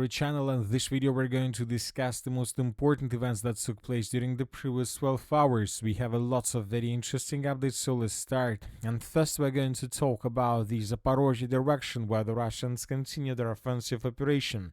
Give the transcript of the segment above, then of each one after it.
Channel, and this video we're going to discuss the most important events that took place during the previous 12 hours. We have a lots of very interesting updates, so let's start. And first we're going to talk about the Zaporizhzhia direction where the Russians continue their offensive operation.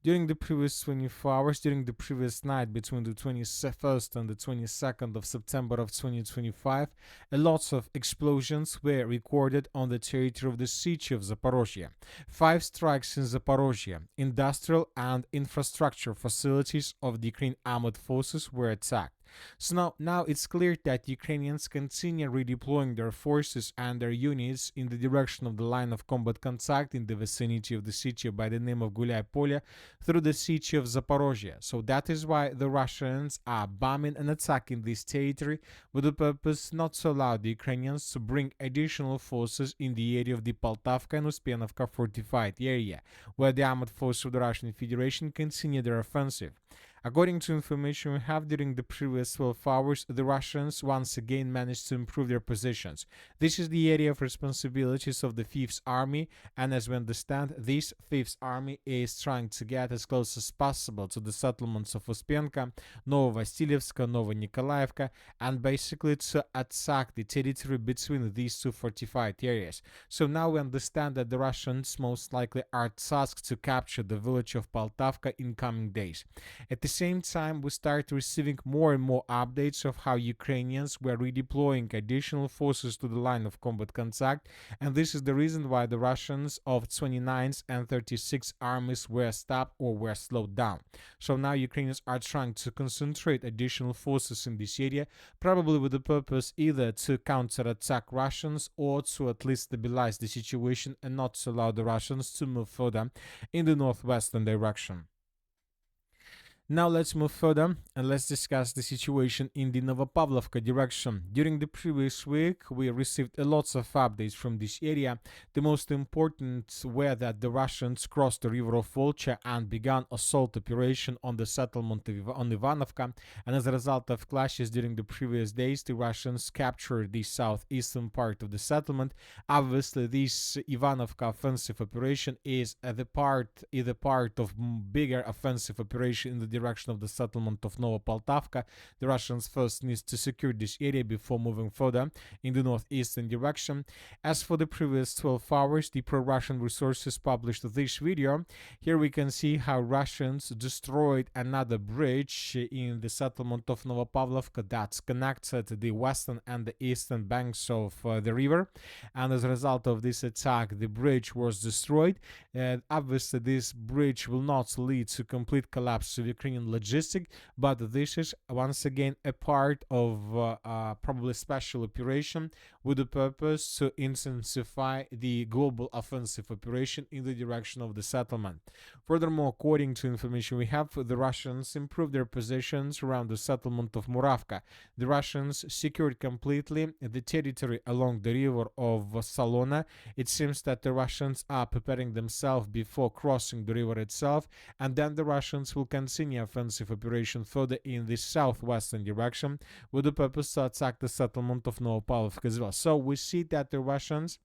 During the previous 24 hours, during the previous night between the 21st and the 22nd of September of 2025, a lots of explosions were recorded on the territory of the city of Zaporizhzhia. 5 strikes in Zaporizhzhia, industrial and infrastructure facilities of the Ukraine armed forces were attacked. So now it's clear that Ukrainians continue redeploying their forces and their units in the direction of the line of combat contact in the vicinity of the city by the name of Gulay Polya through the city of Zaporizhzhia. So that is why the Russians are bombing and attacking this territory with the purpose not to allow the Ukrainians to bring additional forces in the area of the Poltavka and Uspienovka fortified area, where the armed forces of the Russian Federation continue their offensive. According to information we have, during the previous 12 hours, the Russians once again managed to improve their positions. This is the area of responsibilities of the 5th Army, and as we understand, this 5th Army is trying to get as close as possible to the settlements of Uspienka, Novopavlivka, Novopavlivka, and basically to attack the territory between these two fortified areas. So now we understand that the Russians most likely are tasked to capture the village of Poltavka in coming days. At the same time, we start receiving more and more updates of how Ukrainians were redeploying additional forces to the line of combat contact, and this is the reason why the Russians of 29th and 36th armies were stopped or were slowed down. So now Ukrainians are trying to concentrate additional forces in this area, probably with the purpose either to counterattack Russians or to at least stabilize the situation and not to allow the Russians to move further in the northwestern direction. Now let's move further and let's discuss the situation in the Novopavlivka direction. During the previous week, we received a lots of updates from this area. The most important were that the Russians crossed the river of Volcha and began assault operation on the settlement on Ivanovka, and as a result of clashes during the previous days, the Russians captured the southeastern part of the settlement. Obviously, this Ivanovka offensive operation is the part of bigger offensive operation in the direction of the settlement of Novopavlivka. The Russians first need to secure this area before moving further in the northeastern direction. As for the previous 12 hours, the pro-Russian resources published this video. Here we can see how Russians destroyed another bridge in the settlement of Novopavlivka that connected the western and the eastern banks of the river, and as a result of this attack, the bridge was destroyed. Obviously, this bridge will not lead to complete collapse of Ukrainian logistic, but this is once again a part of probably special operation with the purpose to intensify the global offensive operation in the direction of the settlement. Furthermore, according to information we have, the Russians improved their positions around the settlement of Muravka. The Russians secured completely the territory along the river of Salona. It seems that the Russians are preparing themselves before crossing the river itself, and then the Russians will continue offensive operation further in the southwestern direction with the purpose to attack the settlement of Novopavlivka as well. So we see that the Russians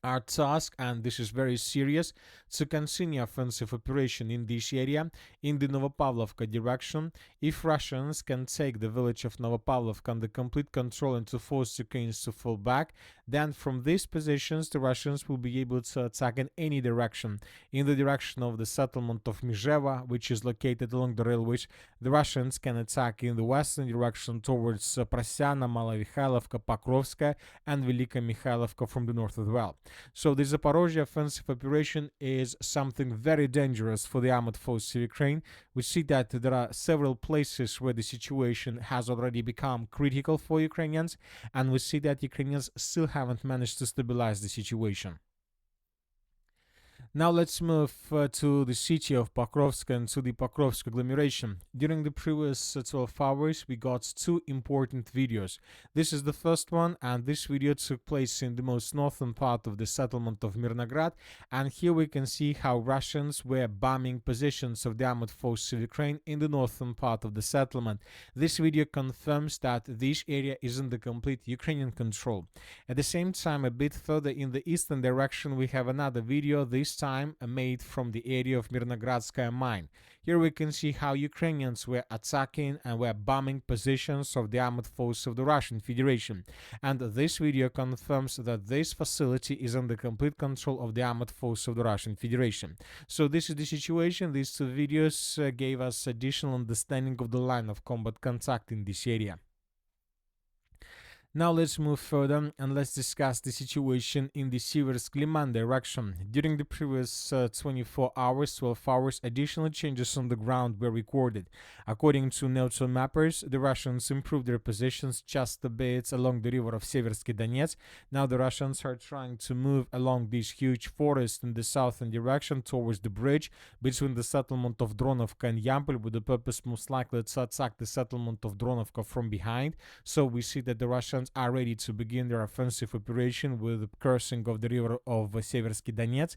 are tasked, and this is very serious, to continue offensive operation in this area in the Novopavlivka direction. If Russians can take the village of Novopavlivka under complete control and to force Ukrainians to fall back, then from these positions the Russians will be able to attack in any direction. In the direction of the settlement of Mizheva, which is located along the railways, the Russians can attack in the western direction towards Prasyana, Malomikhailovka, Pokrovska, and Velika Mikhailovka from the north as well. So the Zaporizhzhia offensive operation is something very dangerous for the armed forces of Ukraine. We see that there are several places where the situation has already become critical for Ukrainians, and we see that Ukrainians still haven't managed to stabilize the situation. Now let's move to the city of Pokrovsk and to the Pokrovsk agglomeration. During the previous 12 hours, we got two important videos. This is the first one, and this video took place in the most northern part of the settlement of Mirnograd, and here we can see how Russians were bombing positions of the armed forces of Ukraine in the northern part of the settlement. This video confirms that this area is in the complete Ukrainian control. At the same time, a bit further in the eastern direction, we have another video, this time made from the area of Mirnogradskaya mine. Here we can see how Ukrainians were attacking and were bombing positions of the armed forces of the Russian Federation. And this video confirms that this facility is under complete control of the armed forces of the Russian Federation. So this is the situation. These two videos gave us additional understanding of the line of combat contact in this area. Now let's move further and let's discuss the situation in the Siversk-Liman direction. During the previous 24 hours, 12 hours, additional changes on the ground were recorded. According to neutral mappers, the Russians improved their positions just a bit along the river of Seversky Donetsk. Now the Russians are trying to move along this huge forest in the southern direction towards the bridge between the settlement of Dronovka and Yampol, with the purpose most likely to attack the settlement of Dronovka from behind. So we see that the Russians are ready to begin their offensive operation with the crossing of the river of Seversky Donetsk.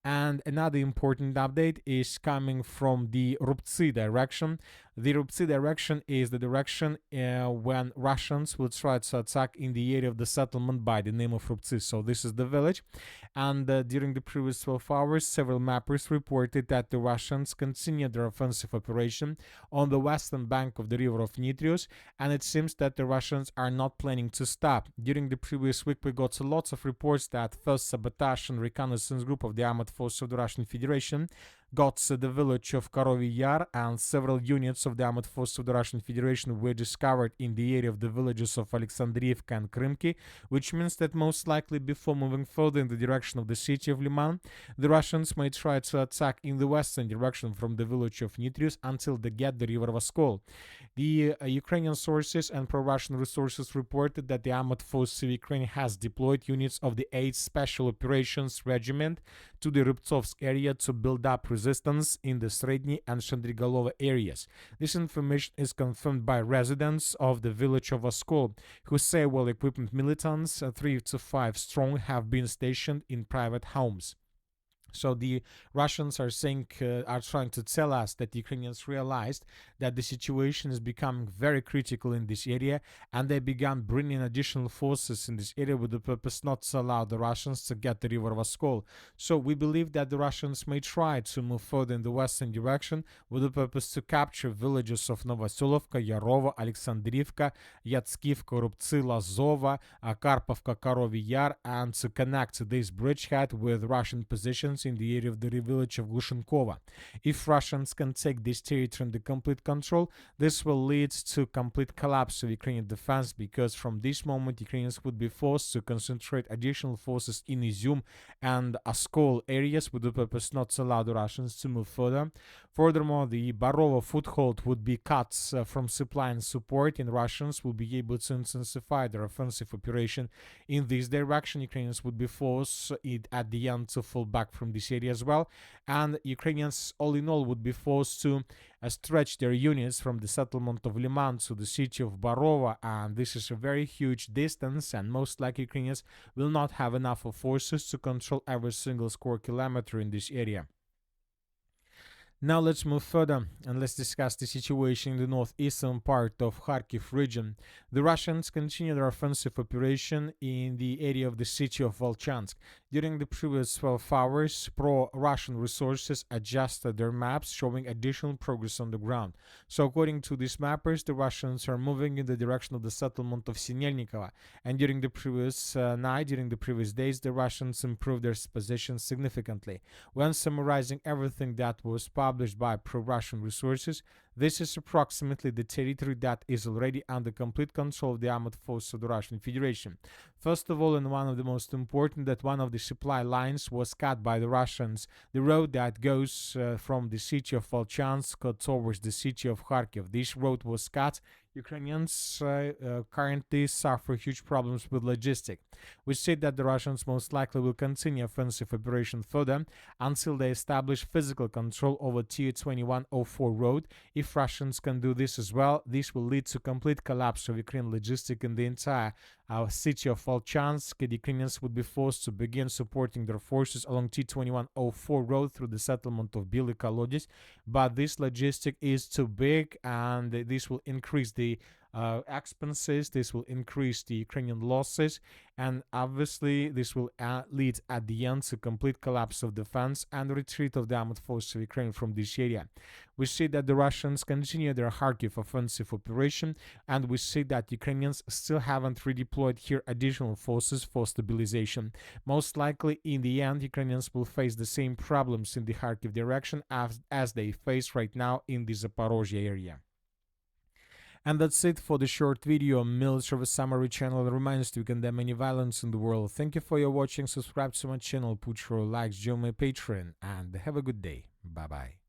And another important update is coming from the Rubtsy direction. The Rubtsy direction is the direction when Russians will try to attack in the area of the settlement by the name of Rubtsy. So this is the village. And during the previous 12 hours, several mappers reported that the Russians continued their offensive operation on the western bank of the river of Nitrius, and it seems that the Russians are not planning to stop. During the previous week, we got lots of reports that 1st Sabotage and Reconnaissance Group of the Armed Forces of the Russian Federation got the village of Karovy Yar, and several units of the Armed Forces of the Russian Federation were discovered in the area of the villages of Alexandriivka and Krymki, which means that most likely before moving further in the direction of the city of Liman, the Russians may try to attack in the western direction from the village of Nitrius until they get the river Voskol. The Ukrainian sources and pro-Russian resources reported that the Armed Forces of Ukraine has deployed units of the 8th Special Operations Regiment to the Rubtsovsk area to build up resistance in the Sredny and Shandrigalova areas. This information is confirmed by residents of the village of Voskol, who say well-equipped militants, 3 to 5 strong, have been stationed in private homes. So the Russians are trying to tell us that the Ukrainians realized that the situation is becoming very critical in this area, and they began bringing additional forces in this area with the purpose not to allow the Russians to get the river Voskol. So we believe that the Russians may try to move further in the western direction with the purpose to capture villages of Novoselovka, Yarova, Alexandriivka, Yatskivka, Rubtsy, Lazova, Karpovka, Karovy Yar, and to connect this bridgehead with Russian positions in the area of the village of Glushenkova. If Russians can take this territory under complete control, this will lead to complete collapse of Ukrainian defense, because from this moment Ukrainians would be forced to concentrate additional forces in Izium and Oskol areas with the purpose not to allow the Russians to move further. Furthermore, the Barovo foothold would be cut from supply and support, and Russians will be able to intensify their offensive operation in this direction. Ukrainians would be forced at the end to fall back from this area as well, and Ukrainians all in all would be forced to stretch their units from the settlement of Liman to the city of Barovo, and this is a very huge distance, and most likely Ukrainians will not have enough of forces to control every single square kilometer in this area. Now let's move further and let's discuss the situation in the northeastern part of Kharkiv region. The Russians continue their offensive operation in the area of the city of Volchansk. During the previous 12 hours, pro-Russian resources adjusted their maps, showing additional progress on the ground. So according to these mappers, the Russians are moving in the direction of the settlement of Sinelnikova. And during the previous during the previous days, the Russians improved their position significantly. When summarizing everything that was published by pro-Russian resources, this is approximately the territory that is already under complete control of the armed forces of the Russian Federation. First of all, and one of the most important, that one of the supply lines was cut by the Russians, the road that goes from the city of Volchansk towards the city of Kharkiv. This road was cut. Ukrainians currently suffer huge problems with logistics. We said that the Russians most likely will continue offensive operation further until they establish physical control over T-2104 road. If Russians can do this as well, this will lead to complete collapse of Ukrainian logistics in the entire city of Volchansk. The Ukrainians would be forced to begin supporting their forces along T-2104 road through the settlement of Bily Kolodys, but this logistic is too big, and this will increase the expenses. This will increase the Ukrainian losses, and obviously this will lead at the end to complete collapse of defense and retreat of the armed forces of Ukraine from this area. We see that the Russians continue their Kharkiv offensive operation, and we see that Ukrainians still haven't redeployed here additional forces for stabilization. Most likely, in the end, Ukrainians will face the same problems in the Kharkiv direction as they face right now in the Zaporizhzhia area. And that's it for the short video. Military Summary channel reminds you to condemn any violence in the world. Thank you for your watching. Subscribe to my channel, put your likes, join my Patreon, and have a good day. Bye bye.